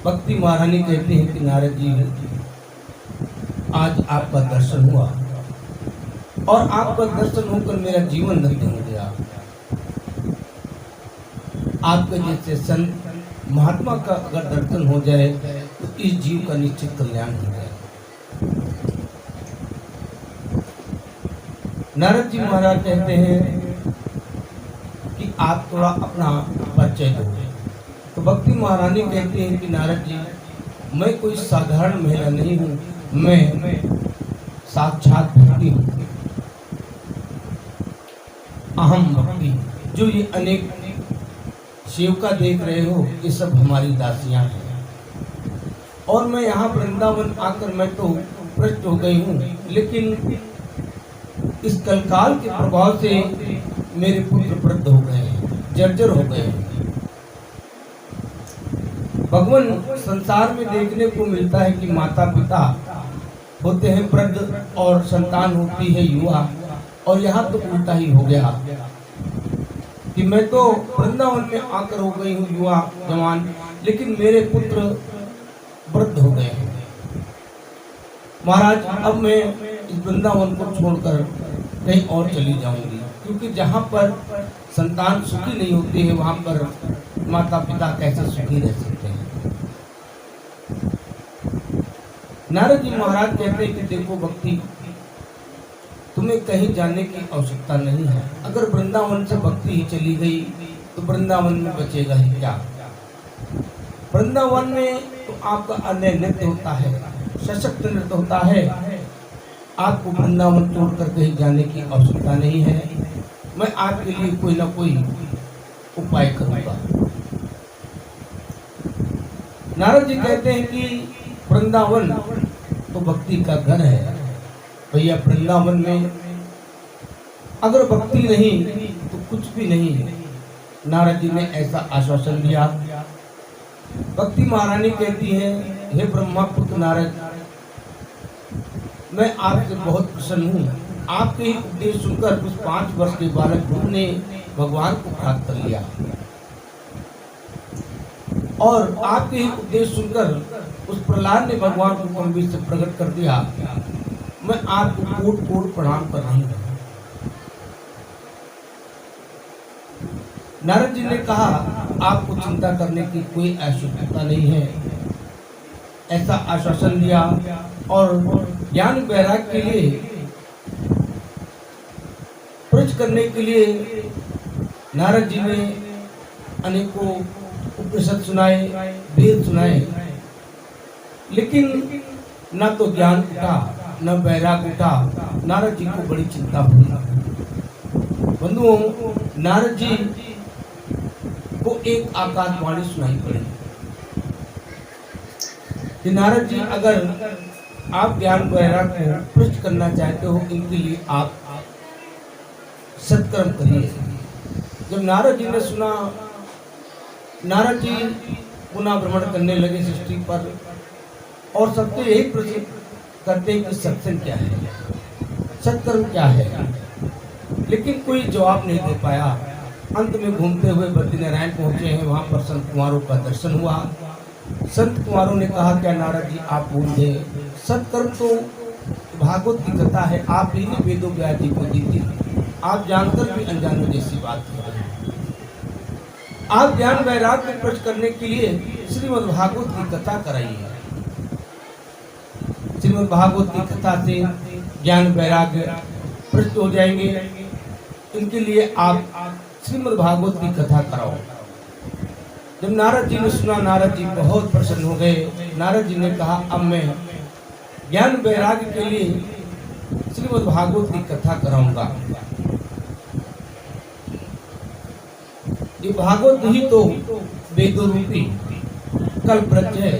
भक्ति महारानी कहती है कि नारद जी, आज आपका दर्शन हुआ और आपका दर्शन होकर मेरा जीवन धन्य हो गया। आपके जैसे संत महात्मा का अगर दर्शन हो जाए तो इस जीव का निश्चित कल्याण हो जाए। नारद जी महाराज कहते हैं कि आप थोड़ा अपना परिचय दो। तो भक्ति महारानी कहती हैं कि नारद जी, मैं कोई साधारण महिला नहीं हूँ, मैं साक्षात भक्ति हूँ। अहम भक्ति। जो ये अनेक सेवका देख रहे हो, ये सब हमारी दासियां हैं। और मैं यहाँ वृंदावन आकर मैं तो भ्रष्ट हो गई हूँ, लेकिन इस कलकाल के प्रभाव से मेरे पुत्र वृद्ध हो गए हैं, जर्जर हो गए हैं। भगवान संसार में देखने को मिलता है कि माता पिता होते हैं वृद्ध और संतान होती है युवा, और यहाँ तो उल्टा ही हो गया कि मैं तो वृंदावन में आकर हो गई हूँ युवा जवान, लेकिन मेरे पुत्र वृद्ध हो गए हैं। महाराज, अब मैं इस वृंदावन को छोड़कर कहीं और चली जाऊंगी, क्योंकि जहाँ पर संतान सुखी नहीं होती है, वहाँ पर माता पिता कैसे सुखी रह सकते हैं। नारद जी महाराज कहते हैं कि देखो भक्ति, तुम्हें कहीं जाने की आवश्यकता नहीं है। अगर वृंदावन से भक्ति ही चली गई तो वृंदावन में बचेगा ही क्या। वृंदावन में तो आपका अन्य नृत्य होता है, सशक्त नृत्य होता है। आपको वृंदावन छोड़कर कहीं जाने की आवश्यकता नहीं है। मैं आपके लिए कोई ना कोई उपाय करूंगा। नारद जी कहते हैं कि वृंदावन तो भक्ति का घर है भैया। वृंदावन में अगर भक्ति नहीं तो कुछ भी नहीं है। नारद जी ने ऐसा आश्वासन दिया। भक्ति महारानी कहती है, हे ब्रह्मा पुत्र नारद, मैं आपसे बहुत प्रसन्न हूँ। आपके ही उपदेश सुनकर उस 5 वर्ष के बालक ध्रुव ने भगवान को प्राप्त कर लिया, और आपके ही उपदेश सुनकर उस प्रहलाद ने भगवान को गंभीर से प्रकट कर दिया। मैं आपको कोट कोट प्रणाम कर रही हूँ। नारद जी ने कहा, आपको चिंता करने की कोई आवश्यकता नहीं है। ऐसा आश्वासन दिया, और ज्ञान वैराग के लिए प्रच करने के लिए नारद जी ने अनेकों उपनिषद सुनाए, वेद सुनाए, लेकिन न तो ज्ञान उठा न वैराग उठा। नारद जी को बड़ी चिंता हुई। बंधुओं, नारद जी को एक आकाशवाणी सुनाई पड़ी कि नारद जी, अगर आप ज्ञान वैराग को पृष्ठ करना चाहते हो, इनके लिए आप सत्कर्म करिए। जब नारद जी ने सुना, नारद जी पुनः भ्रमण करने लगे सृष्टि पर, और सबसे यही प्रश्न करते हैं कि सत्संग क्या है, सत्कर्म क्या है, लेकिन कोई जवाब नहीं दे पाया। अंत में घूमते हुए बद्रीनारायण पहुंचे हैं। वहां पर संत कुमारों का दर्शन हुआ। संत कुमारों ने कहा, क्या नारद जी आप भूल गए? सत्कर्म तो भागवत की कथा है, आप ही ने वेदों व्यास जी को दी थी। आप जानकर भी अनजानों जैसी बात कर रहे हैं। आप ज्ञान वैराग को प्रकट करने के लिए श्रीमद् भागवत की कथा कराइए। श्रीमद् भागवत की कथा से ज्ञान वैराग प्रकट हो जाएंगे। इनके लिए आप श्रीमद् भागवत की कथा कराओ। जब नारद जी ने सुना, नारद जी बहुत प्रसन्न हो गए। नारद जी ने कहा, अब मैं ज्ञान वैराग के लिए श्रीमद् भागवत की कथा कराऊंगा। ये भागवत ही तो वेदों रूपी कल्पवृक्ष है।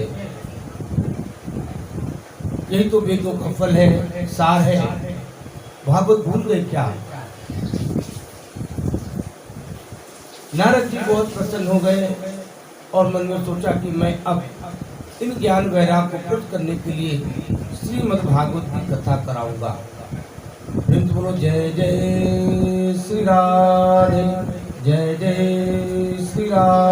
यही तो वेदों का फल है, सार है। भागवत भूल गए क्या? नारद जी बहुत प्रसन्न हो गए और मन में सोचा कि मैं अब इन ज्ञान वैराग को प्रकट करने के लिए श्रीमद् भागवत की कथा कराऊंगा। बोलो जय जय श्री राधे, जय जय श्री राधे।